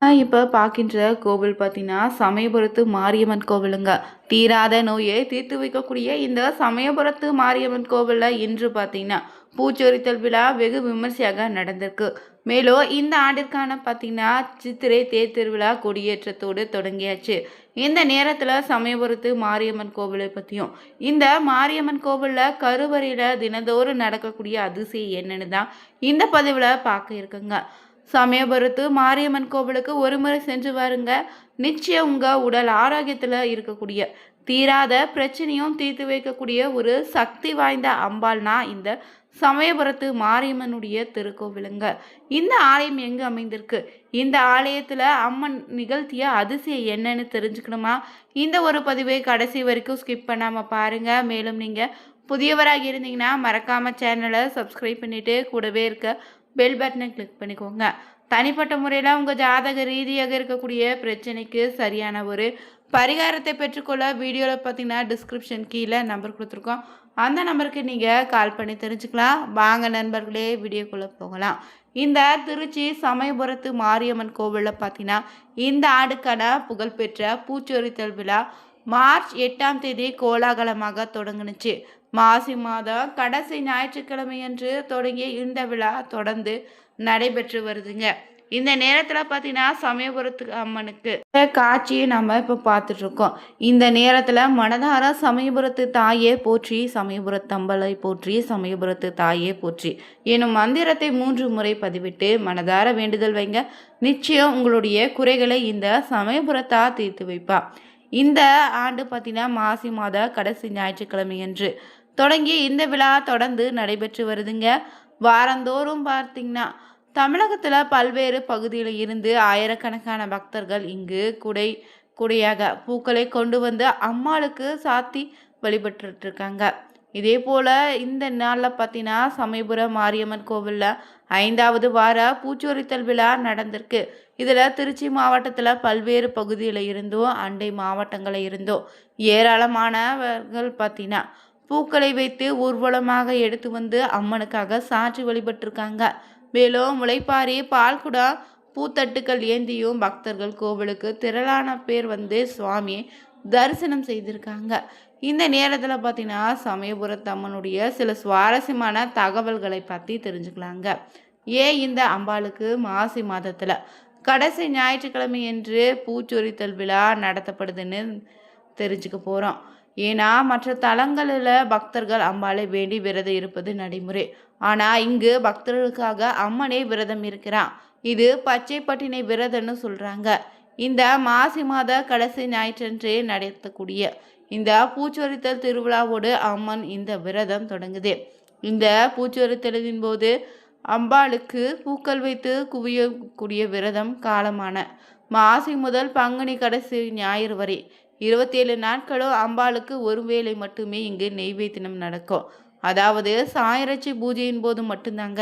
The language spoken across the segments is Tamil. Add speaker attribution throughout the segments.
Speaker 1: இப்போ பார்க்கின்ற கோவில் பார்த்தீங்கன்னா, சமயபுரத்து மாரியம்மன் கோவிலுங்க. தீராத நோயை தீர்த்து வைக்கக்கூடிய இந்த சமயபுரத்து மாரியம்மன் கோவில்ல இன்று பார்த்தீங்கன்னா, பூச்சொரித்தல் விழா வெகு விமர்சையாக நடந்திருக்கு. மேலும் இந்த ஆண்டிற்கான பார்த்தீங்கன்னா, சித்திரை தேர் திருவிழா கொடியேற்றத்தோடு தொடங்கியாச்சு. இந்த நேரத்தில் சமயபுரத்து மாரியம்மன் கோவிலை பற்றியும், இந்த மாரியம்மன் கோவிலில் கருவறையில் தினந்தோறும் நடக்கக்கூடிய அதிசயம் என்னன்னு தான் இந்த பதிவில் பார்க்க இருக்குங்க. சமயபுரத்து மாரியம்மன் கோவிலுக்கு ஒரு முறை சென்று வாருங்க. நிச்சயம் உங்கள் உடல் ஆரோக்கியத்தில் இருக்கக்கூடிய தீராத பிரச்சனையும் தீர்த்து வைக்கக்கூடிய ஒரு சக்தி வாய்ந்த அம்பாள்னா இந்த சமயபுரத்து மாரியம்மனுடைய திருக்கோவிலுங்க. இந்த ஆலயம் எங்கே அமைந்திருக்கு, இந்த ஆலயத்தில் அம்மன் நிகழ்த்திய அதிசயம் என்னன்னு தெரிஞ்சுக்கணுமா? இந்த ஒரு பதிவை கடைசி வரைக்கும் ஸ்கிப் பண்ணாமல் பாருங்கள். மேலும் நீங்கள் புதியவராக இருந்தீங்கன்னா மறக்காமல் சேனலை சப்ஸ்கிரைப் பண்ணிவிட்டு கூடவே இருக்க பெல் பட்டனை கிளிக் பண்ணிக்கோங்க. தனிப்பட்ட முறையில் உங்கள் ஜாதக ரீதியாக இருக்கக்கூடிய பிரச்சனைக்கு சரியான ஒரு பரிகாரத்தை பெற்றுக்கொள்ள வீடியோவில் பார்த்தீங்கன்னா டிஸ்கிரிப்ஷன் கீழே நம்பர் கொடுத்துருக்கோம். அந்த நம்பருக்கு நீங்கள் கால் பண்ணி தெரிஞ்சுக்கலாம். வாங்க நண்பர்களே, வீடியோக்குள்ளே போகலாம். இந்த திருச்சி சமயபுரத்து மாரியம்மன் கோவிலில் பார்த்தீங்கன்னா இந்த ஆண்டுக்கான புகழ்பெற்ற பூச்சொரித்தல் விழா மார்ச் 8ஆம் தேதி கோலாகலமாக தொடங்குனுச்சு. மாசி மாதம் கடைசி ஞாயிற்றுக்கிழமையன்று தொடங்கிய இந்த விழா தொடர்ந்து நடைபெற்று வருதுங்க. இந்த நேரத்தில் பார்த்தீங்கன்னா சமயபுரத்து அம்மனுக்கு காட்சியை நம்ம இப்போ பார்த்துட்ருக்கோம். இந்த நேரத்தில் மனதார சமயபுரத்து தாயே போற்றி, சமயபுரத்து அம்பலை போற்றி, சமயபுரத்து தாயே போற்றி எனும் மந்திரத்தை 3 முறை பதிவிட்டு மனதார வேண்டுதல் வைங்க. நிச்சயம் உங்களுடைய குறைகளை இந்த சமயபுரத்தா தீர்த்து வைப்பா. இந்த ஆண்டு பார்த்தீங்கன்னா மாசி மாத கடைசி ஞாயிற்றுக்கிழமையன்று தொடங்கி இந்த விழா தொடர்ந்து நடைபெற்று வருதுங்க. வாரந்தோறும் பார்த்தீங்கன்னா தமிழகத்தில் பல்வேறு பகுதியில் இருந்து ஆயிரக்கணக்கான பக்தர்கள் இங்கு குடையாக பூக்களை கொண்டு வந்து அம்மாளுக்கு சாத்தி வழிபட்டுருக்காங்க. இதே போல் இந்த நாளில் பார்த்தீங்கன்னா சமயபுரம் மாரியம்மன் கோவிலில் 5வது வார பூச்சொரித்தல் விழா நடந்திருக்கு. இதில் திருச்சி மாவட்டத்தில் பல்வேறு பகுதியில் இருந்தோ அண்டை மாவட்டங்களில் இருந்தோ ஏராளமானவர்கள் பார்த்தீங்கன்னா பூக்களை வைத்து ஊர்வலமாக எடுத்து வந்து அம்மனுக்காக சாற்றி வழிபட்டிருக்காங்க. மேலும் முளைப்பாரி, பால்குடா, பூத்தட்டுக்கள் ஏந்தியும் பக்தர்கள் கோவிலுக்கு திரளான பேர் வந்து சுவாமி தரிசனம் செய்திருக்காங்க. இந்த நேரத்தில் பார்த்தீங்கன்னா சமயபுரத்து அம்மனுடைய சில சுவாரஸ்யமான தகவல்களை பற்றி தெரிஞ்சுக்கலாங்க. ஏன் இந்த அம்பாளுக்கு மாசி மாதத்தில் கடைசி ஞாயிற்றுக்கிழமை என்று பூச்சொரித்தல் விழா நடத்தப்படுதுன்னு தெரிஞ்சுக்க போகிறோம். ஏன்னா மற்ற தலங்களில் பக்தர்கள் அம்பாளை வேண்டி விரதம் இருப்பது நடைமுறை. ஆனால் இங்கு பக்தர்களுக்காக அம்மனே விரதம் இருக்கிறான். இது பச்சை பட்டினை விரதம்னு சொல்கிறாங்க. இந்த மாசி மாத கடைசி ஞாயிற்றன்றே நடத்தக்கூடிய இந்த பூச்சொரித்தல் திருவிழாவோடு அம்மன் இந்த விரதம் தொடங்குது. இந்த பூச்சொரித்தலின் போது அம்பாளுக்கு பூக்கள் வைத்து குவியக்கூடிய விரதம் காலமான மாசி முதல் பங்குனி கடைசி ஞாயிறு வரை 27 நாட்களும் அம்பாளுக்கு ஒரு வேளை மட்டுமே இங்கு நெய்வேத்தியம் நடக்கும். அதாவது சாயரட்சி பூஜையின் போது மட்டும்தாங்க.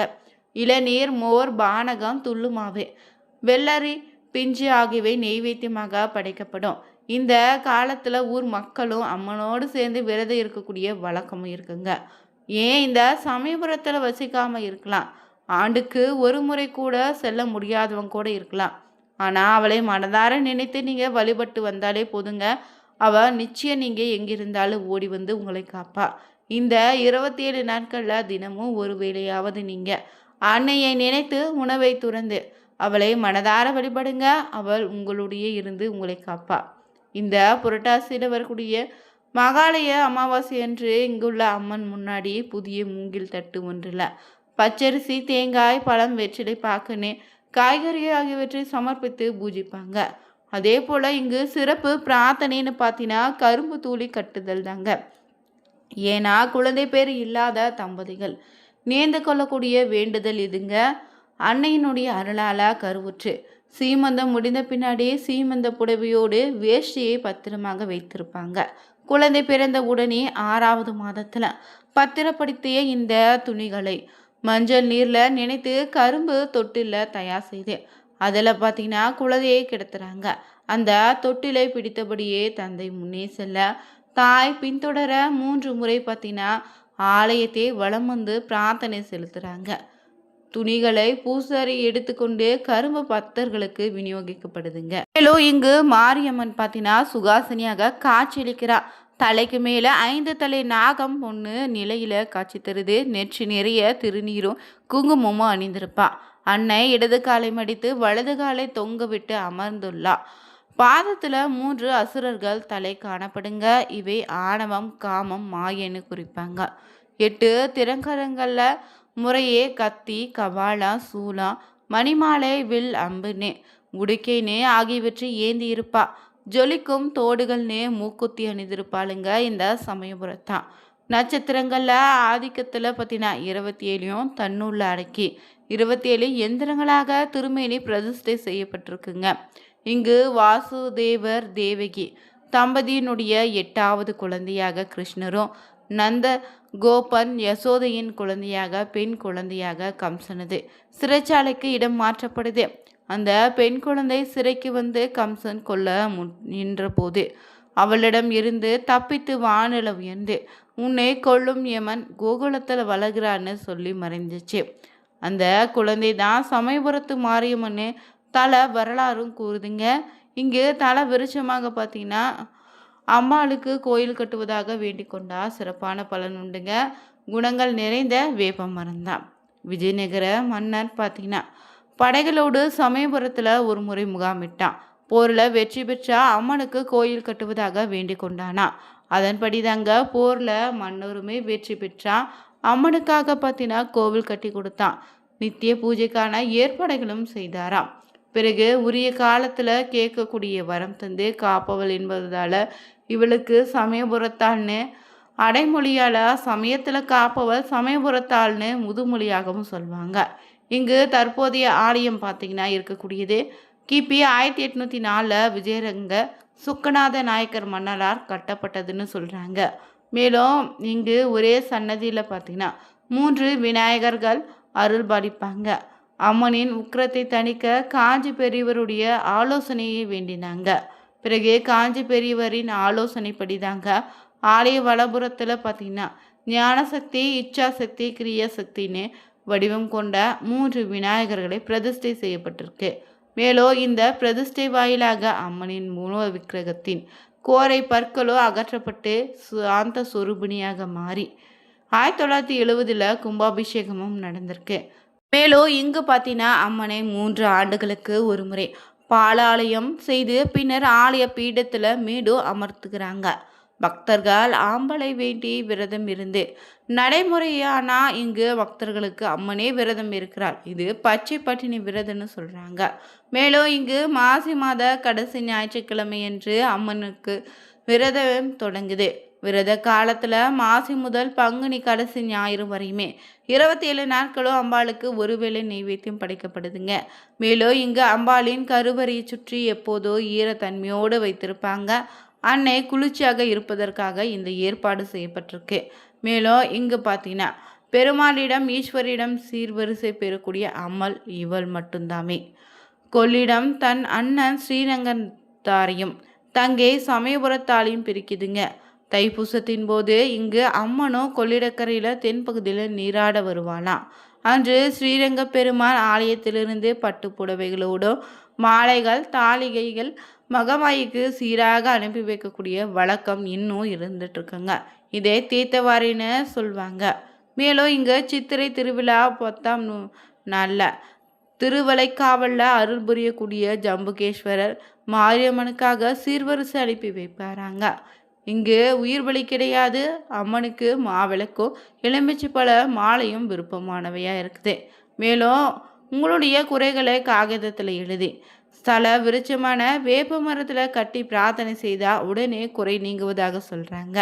Speaker 1: இளநீர், மோர், பானகம், துள்ளுமாவே, வெள்ளரி பிஞ்சு ஆகியவை நெய்வேத்தியமாக படைக்கப்படும். இந்த காலத்தில் ஊர் மக்களும் அம்மனோடு சேர்ந்து விரதம் இருக்கக்கூடிய வழக்கமும் இருக்குங்க. ஏன் இந்த சமயபுரத்தில் வசிக்காமல் இருக்கலாம், ஆண்டுக்கு ஒரு முறை கூட செல்ல முடியாதவங்க கூட இருக்கலாம். ஆனால் அவளை மனதார நினைத்து நீங்கள் வழிபட்டு வந்தாலே போதுங்க. அவள் நிச்சயம் நீங்கள் எங்கிருந்தாலும் ஓடி வந்து உங்களை காப்பா. இந்த 27 நாட்களில் தினமும் ஒரு வேளையாவது நீங்கள் அன்னையை நினைத்து உணவை துறந்து அவளை மனதார வழிபடுங்க. அவள் உங்களுடைய இருந்து உங்களை காப்பா. இந்த புரட்டாசியில் வரக்கூடிய மகாலய அமாவாசை அன்று இங்குள்ள அம்மன் முன்னாடி புதிய மூங்கில் தட்டு ஒன்றில் பச்சரிசி, தேங்காய், பழம், வெற்றிலை, பாக்குன்னு காய்கறி ஆகியவற்றை சமர்ப்பித்து பூஜிப்பாங்க. அதே போல் இங்கு சிறப்பு பிரார்த்தனைன்னு பார்த்தீங்கன்னா கரும்பு தூளி கட்டுதல் தாங்க. ஏன்னா குழந்தை பேர் இல்லாத தம்பதிகள் நேர்ந்து கொள்ளக்கூடிய வேண்டுதல் இதுங்க. அன்னையினுடைய அருளால் கருவுற்று சீமந்தம் முடிந்த பின்னாடி சீமந்த புடவையோடு வேஷ்டியை பத்திரமாக வைத்திருப்பாங்க. குழந்தை பிறந்த உடனே 6வது மாதத்தில் பத்திரப்படுத்திய இந்த துணிகளை மஞ்சள் நீரில் நினைத்து கரும்பு தொட்டில் தயார் செய்து அதில் பார்த்தீங்கன்னா குழந்தையை கிடத்துறாங்க. அந்த தொட்டிலை பிடித்தபடியே தந்தை முன்னே செல்ல தாய் பின்தொடர 3 முறை பார்த்தீங்கன்னா ஆலயத்தை வலம் வந்து பிரார்த்தனை செலுத்துகிறாங்க. துணிகளை பூசாரி எடுத்துக்கொண்டு கரும்பு பக்தர்களுக்கு விநியோகிக்கப்படுதுங்க. மேலும் இங்கு மாரியம்மன் பார்த்தீங்கன்னா சுகாசினியாக காட்சியளிக்கிறார். தலைக்கு மேல 5 தலை நாகம் ஒன்று நிலையில காட்சி தருது. நெற்றி நிறைய திருநீரும் குங்குமமும் அணிந்திருப்பா. அன்னை இடது காலை மடித்து வலது காலை தொங்க விட்டு அமர்ந்துள்ளா. பாதத்துல 3 அசுரர்கள் தலை காணப்படுங்க. இவை ஆணவம், காமம், மாயன்னு குறிப்பாங்க. 8 திறங்கரங்கள்ல முறையே கத்தி, கபாலா, சூலா, மணிமாலை, வில், அம்புன்னு உடுக்கைன்னு ஆகியவற்றை ஏந்தி இருப்பா. ஜொலிக்கும் தோடுகள்னு மூக்குத்தி அணிந்திருப்பாளுங்க இந்த சமயபுரத்தான். நட்சத்திரங்கள்ல ஆதிக்கத்துல பார்த்தீங்கன்னா 27யும் தன்னுள்ள அடக்கி 27 எந்திரங்களாக திருமேனி பிரதிஷ்டை செய்யப்பட்டிருக்குங்க. இங்கு வாசுதேவர் தேவகி தம்பதியினுடைய 8வது குழந்தையாக கிருஷ்ணரும், நந்த கோபன் யசோதையின் குழந்தையாக பெண் குழந்தையாக கம்சனது சிறைச்சாலைக்கு இடம் மாற்றப்படுது. அந்த பெண் குழந்தை சிறைக்கு வந்து கம்சன் கொல்ல நின்ற போது அவளிடம் இருந்து தப்பித்து வானில உயர்ந்து உன்னை கொல்லும் யமன் கோகுலத்தில் வளர்கிறான்னு சொல்லி மறைஞ்சிச்சு. அந்த குழந்தை தான் சமயபுரத்து மாரியம்மன்னு தல வரலாறும் கூறுதுங்க. இங்கு தல விருட்சமாக பார்த்தீங்கன்னா அம்பாளுக்கு கோயில் கட்டுவதாக வேண்டிக் கொண்டா சிறப்பான பலன் உண்டுங்க. குணங்கள் நிறைந்த வேப்ப மரம் தான். விஜயநகர மன்னர் பார்த்தீங்கன்னா படைகளோடு சமயபுரத்தில் ஒரு முறை முகாமிட்டான். போரில் வெற்றி பெற்றா அம்மனுக்கு கோயில் கட்டுவதாக வேண்டிக் கொண்டானா. அதன்படி தாங்க போரில் மன்னருமே வெற்றி பெற்றான். அம்மனுக்காக பார்த்தீங்கன்னா கோவில் கட்டி கொடுத்தான். நித்திய பூஜைக்கான ஏற்பாடுகளும் செய்தாராம். பிறகு உரிய காலத்தில் கேட்கக்கூடிய வரம் தந்து காப்பவள் என்பதால் இவளுக்கு சமயபுரத்தாள்னு அடைமொழியால் சமயத்தில் காப்பவள் சமயபுரத்தாள்னு முதுமொழியாகவும் சொல்லுவாங்க. இங்கு தற்போதைய ஆலயம் பார்த்திங்கன்னா இருக்கக்கூடியது கிபி 1804 விஜயரங்க சுக்கநாத நாயக்கர் மன்னரால் கட்டப்பட்டதுன்னு சொல்கிறாங்க. மேலும் இங்கு ஒரே சன்னதியில் பார்த்திங்கன்னா 3 விநாயகர்கள் அருள் பாலிப்பாங்க. அம்மனின் உக்கிரத்தை தணிக்க காஞ்சி பெரியவருடைய ஆலோசனையை வேண்டினாங்க. பிறகு காஞ்சி பெரியவரின் ஆலோசனைப்படி தாங்க ஆலய வலபுறத்தில் பார்த்திங்கன்னா ஞானசக்தி, இச்சாசக்தி, கிரியாசக்தின்னு வடிவம் கொண்ட 3 விநாயகர்களை பிரதிஷ்டை செய்யப்பட்டிருக்கு. மேலும் இந்த பிரதிஷ்டை வாயிலாக அம்மனின் மூல விக்கிரகத்தின் கோரை பற்களோ அகற்றப்பட்டு சாந்த சொரூபிணியாக மாறி 1970 கும்பாபிஷேகமும் நடந்திருக்கு. மேலும் இங்கு பார்த்தீங்கன்னா அம்மனை 3 ஆண்டுகளுக்கு ஒரு முறை பாலாலயம் செய்து பின்னர் ஆலய பீடத்தில் மீண்டும் அமர்த்துகிறாங்க. பக்தர்கள் ஆம்பலை வேண்டி விரதம் இருந்து நடைமுறையானா இங்கு பக்தர்களுக்கு அம்மனே விரதம் இருக்கிறார். இது பச்சை பட்டினி விரதம்னு சொல்கிறாங்க. மேலும் இங்கு மாசி மாத கடைசி ஞாயிற்றுக்கிழமை என்று அம்மனுக்கு விரதம் தொடங்குது. விரத காலத்தில் மாசி முதல் பங்குனி கடைசி ஞாயிறு வரையுமே 27 நாட்களும் அம்பாளுக்கு ஒருவேளை நெய்வேத்தியம் படைக்கப்படுதுங்க. மேலும் இங்கு அம்பாளின் கருவறையை சுற்றி எப்போதோ ஈரத்தன்மையோடு வைத்திருப்பாங்க. அன்னை குளிர்ச்சியாக இருப்பதற்காக இந்த ஏற்பாடு செய்யப்பட்டிருக்கு. மேலும் இங்கு பார்த்தீங்கன்னா பெருமாளிடம் ஈஸ்வரிடம் சீர்வரிசை பெறக்கூடிய அம்மல் இவள் மட்டும்தாமே. கொள்ளிடம் தன் அண்ணன் ஸ்ரீரங்கத்தாரையும் தங்கை சமயபுரத்தாலையும் பிரிக்குதுங்க. தைப்பூசத்தின் போது இங்கு அம்மனும் கொள்ளிடக்கரையில் தென்பகுதியில் நீராட வருவாளாம். அன்று ஸ்ரீரங்க பெருமாள் ஆலயத்திலிருந்து பட்டு புடவைகளோடும் மாலைகள், தாளிகைகள் மகமாயிக்கு சீராக அனுப்பி வைக்கக்கூடிய வழக்கம் இன்னும் இருந்துட்டுருக்குங்க. இதே தீர்த்தவாரின்னு சொல்லுவாங்க. மேலும் இங்கே சித்திரை திருவிழா 10ஆம் நாளில் திருவலைக்காவலில் அருள் புரியக்கூடிய ஜம்புகேஸ்வரர் மாரியம்மனுக்காக சீர்வரிசை அனுப்பி வைப்பாராங்க. இங்கு உயிர் பலி கிடையாது. அம்மனுக்கு மாவிளக்கும் எலுமிச்சை பழ மாலையும் விருப்பமானவையாக இருக்குது. மேலும் உங்களுடைய குறைகளை காகிதத்தில் எழுதி ஸ்தல விருட்சமான வேப்ப மரத்தில் கட்டி பிரார்த்தனை செய்தால் உடனே குறை நீங்குவதாக சொல்கிறாங்க.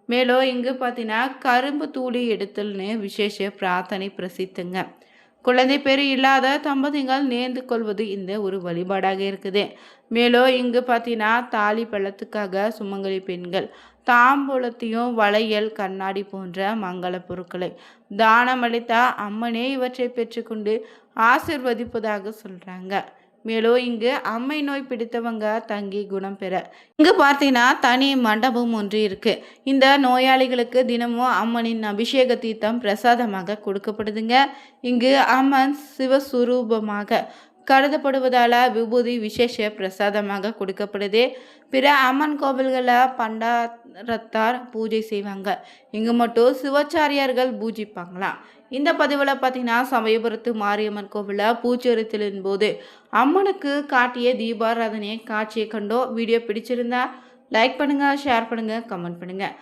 Speaker 1: மேலும் இங்கு பார்த்தீங்கன்னா கரும்பு தூளி எடுத்தல்னு விசேஷ பிரார்த்தனை பிரசித்துங்க. குழந்தை பேர் இல்லாத தம்பதிகள் நேர்ந்து கொள்வது இந்த ஒரு வழிபாடாக இருக்குது. மேலும் இங்கு பார்த்தீங்கன்னா தாலி பழத்துக்காக சுமங்கலி பெண்கள் தாம்பூலத்தையும் வளையல், கண்ணாடி போன்ற மங்கள பொருட்களை தானம் அளித்தா அம்மனே இவற்றை பெற்றுக்கொண்டு ஆசிர்வதிப்பதாக சொல்கிறாங்க. மேலும் இங்கு அம்மை நோய் பிடித்தவங்க தங்கி குணம் பெற இங்கு பார்த்தீங்கன்னா தனி மண்டபம் ஒன்று இருக்கு. இந்த நோயாளிகளுக்கு தினமும் அம்மனின் அபிஷேக தீர்த்தம் பிரசாதமாக கொடுக்கப்படுதுங்க. இங்கு அம்மன் சிவஸ்வரூபமாக கருதப்படுவதால விபூதி விசேஷ பிரசாதமாக கொடுக்கப்படுது. பிற அம்மன் கோவில்களில் பண்டாரத்தார் பூஜை செய்வாங்க. இங்கு மட்டும் சிவாச்சாரியார்கள் பூஜிப்பாங்களாம். இந்த பதிவில் பார்த்தீங்கன்னா சமயபுரத்து மாரியம்மன் கோவிலில் பூச்சொரித்தலின் போது அம்மனுக்கு காட்டிய தீபாராதனை காட்சியை கண்டோம். வீடியோ பிடிச்சிருந்தா லைக் பண்ணுங்கள், ஷேர் பண்ணுங்கள், கமெண்ட் பண்ணுங்கள்.